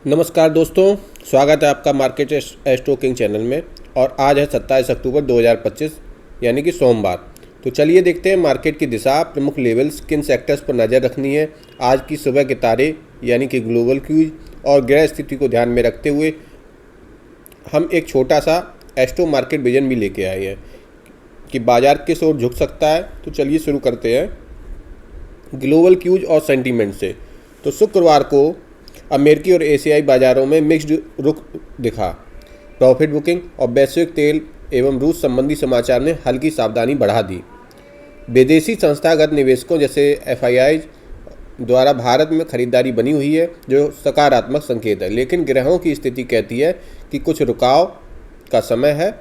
नमस्कार दोस्तों, स्वागत है आपका मार्केट स्टॉकिंग चैनल में। और आज है 27 अक्टूबर 2025 यानी कि सोमवार। तो चलिए देखते हैं मार्केट की दिशा, प्रमुख लेवल्स, किन सेक्टर्स पर नज़र रखनी है। आज की सुबह के तारे यानी कि ग्लोबल क्यूज और ग्रह स्थिति को ध्यान में रखते हुए हम एक छोटा सा एस्ट्रो मार्केट विजन भी लेके आए हैं कि बाजार किस ओर झुक सकता है। तो चलिए शुरू करते हैं ग्लोबल क्यूज और सेंटीमेंट से। तो शुक्रवार को अमेरिकी और एशियाई बाजारों में मिक्स्ड रुख दिखा। प्रॉफिट बुकिंग और वैश्विक तेल एवं रूस संबंधी समाचार ने हल्की सावधानी बढ़ा दी। विदेशी संस्थागत निवेशकों जैसे एफआईआई द्वारा भारत में खरीदारी बनी हुई है, जो सकारात्मक संकेत है, लेकिन ग्रहों की स्थिति कहती है कि कुछ रुकाव का समय है।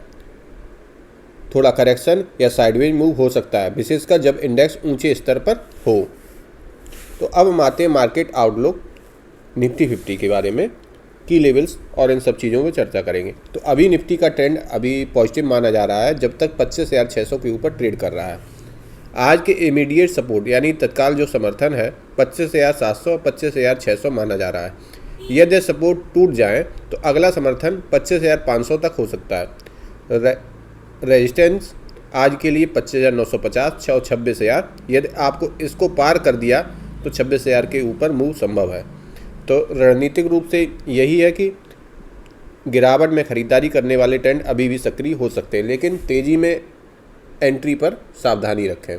थोड़ा करेक्शन या साइडवेज मूव हो सकता है, विशेषकर जब इंडेक्स ऊंचे स्तर पर हो। तो अब हम आते हैं मार्केट आउटलुक, निफ्टी 50 के बारे में, की लेवल्स और इन सब चीज़ों पर चर्चा करेंगे। तो अभी निफ्टी का ट्रेंड अभी पॉजिटिव माना जा रहा है जब तक 25,600 के ऊपर ट्रेड कर रहा है। आज के इमीडिएट सपोर्ट यानी तत्काल जो समर्थन है 25,700 और 25,600 माना जा रहा है। यदि सपोर्ट टूट जाए तो अगला समर्थन 25,500 तक हो सकता है। रेजिस्टेंस आज के लिए 25,950 और 26,000। यदि आपको इसको पार कर दिया तो 26,000 के ऊपर मूव संभव है। तो रणनीतिक रूप से यही है कि गिरावट में खरीदारी करने वाले ट्रेंड अभी भी सक्रिय हो सकते हैं, लेकिन तेज़ी में एंट्री पर सावधानी रखें।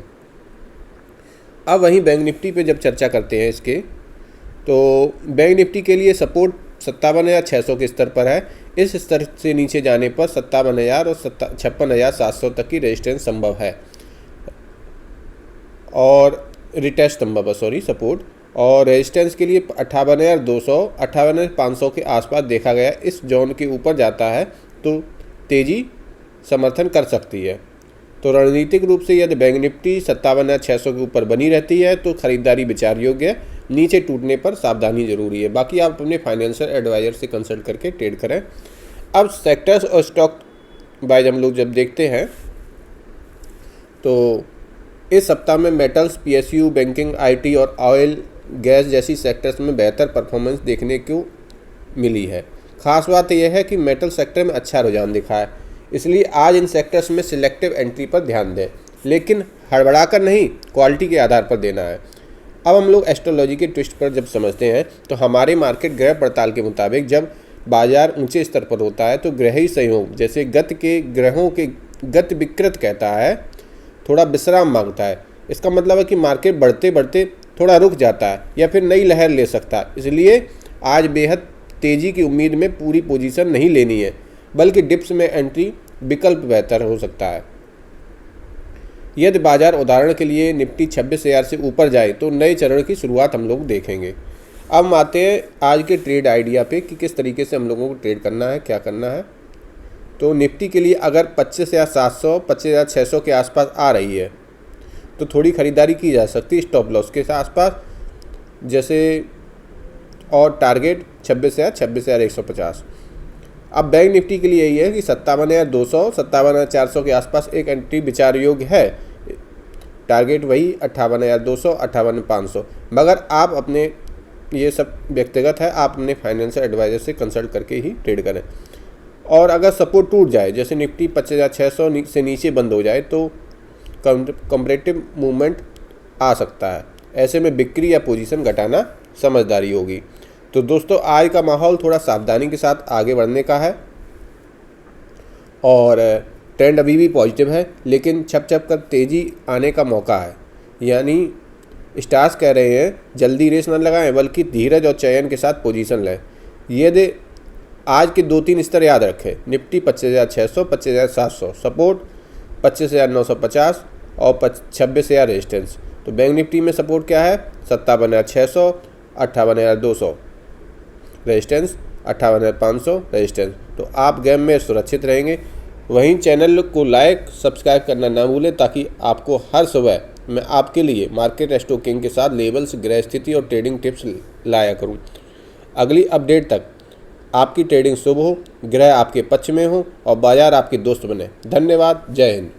अब वहीं बैंक निफ्टी पे जब चर्चा करते हैं इसके, तो बैंक निफ्टी के लिए सपोर्ट 57,600 के स्तर पर है। इस स्तर से नीचे जाने पर 57,000 और 56,700 तक की रेजिस्टेंस संभव है और रिटेस्ट संभव है, सपोर्ट। और रेजिस्टेंस के लिए 58,200 58,500 के आसपास देखा गया। इस जोन के ऊपर जाता है तो तेज़ी समर्थन कर सकती है। तो रणनीतिक रूप से यदि बैंक निफ्टी 57,600 के ऊपर बनी रहती है तो खरीदारी विचार योग्य है। नीचे टूटने पर सावधानी जरूरी है। बाकी आप अपने फाइनेंशियल एडवाइजर से कंसल्ट करके ट्रेड करें। अब सेक्टर्स और स्टॉक वाइज हम लोग जब देखते हैं तो इस सप्ताह में मेटल्स, पीएसयू, बैंकिंग, आईटी और ऑयल गैस जैसी सेक्टर्स में बेहतर परफॉर्मेंस देखने को मिली है। खास बात यह है कि मेटल सेक्टर में अच्छा रुझान दिखा है, इसलिए आज इन सेक्टर्स में सिलेक्टिव एंट्री पर ध्यान दें, लेकिन हड़बड़ाकर नहीं, क्वालिटी के आधार पर देना है। अब हम लोग एस्ट्रोलॉजी के ट्विस्ट पर जब समझते हैं तो हमारे मार्केट ग्रह पड़ताल के मुताबिक जब बाजार ऊंचे स्तर पर होता है तो ग्रही संयोग जैसे गति के ग्रहों के गति विकृत कहता है, थोड़ा विश्राम मांगता है। इसका मतलब है कि मार्केट बढ़ते बढ़ते थोड़ा रुक जाता है या फिर नई लहर ले सकता है। इसलिए आज बेहद तेज़ी की उम्मीद में पूरी पोजीशन नहीं लेनी है, बल्कि डिप्स में एंट्री विकल्प बेहतर हो सकता है। यदि बाजार उदाहरण के लिए निफ्टी 26,000 से ऊपर जाए तो नए चरण की शुरुआत हम लोग देखेंगे। अब हम आते हैं आज के ट्रेड आइडिया पे कि किस तरीके से हम लोगों को ट्रेड करना है, क्या करना है। तो निफ्टी के लिए अगर 25,700 25,600 के आसपास आ रही है तो थोड़ी ख़रीदारी की जा सकती है स्टॉप लॉस के आसपास जैसे, और टारगेट 26,000 26,150। अब बैंक निफ्टी के लिए यही है कि 57,200 57,400 के आसपास एक एंट्री विचार योग्य है। टारगेट वही 58,200 58,500। मगर आप अपने, ये सब व्यक्तिगत है, आप अपने फाइनेंशियल एडवाइजर से कंसल्ट करके ही ट्रेड करें। और अगर सपोर्ट टूट जाए जैसे निफ्टी 25,600 से नीचे बंद हो जाए तो कंपैरेटिव मूवमेंट आ सकता है। ऐसे में बिक्री या पोजीशन घटाना समझदारी होगी। तो दोस्तों आज का माहौल थोड़ा सावधानी के साथ आगे बढ़ने का है और ट्रेंड अभी भी पॉजिटिव है, लेकिन छप छप कर तेज़ी आने का मौका है। यानी स्टार्स कह रहे हैं जल्दी रेस न लगाएं, बल्कि धीरज और चयन के साथ पोजीशन लें। यदि आज के 2-3 स्तर याद रखें, निफ्टी 25,600 25,700 सपोर्ट, 25,950 और 26,000 रेजिस्टेंस। तो बैंक निफ्टी में सपोर्ट क्या है 57,600 58,200 रेजिस्टेंस, 58,500 रेजिस्टेंस। तो आप गेम में सुरक्षित रहेंगे। वहीं चैनल को लाइक सब्सक्राइब करना ना भूलें ताकि आपको हर सुबह मैं आपके लिए मार्केट स्टॉकिंग के साथ लेवल्स, ग्रह स्थिति और ट्रेडिंग टिप्स लाया करूं। अगली अपडेट तक आपकी ट्रेडिंग शुभ हो, ग्रह आपके पक्ष में हो और बाजार आपके दोस्त बने। धन्यवाद। जय हिंद।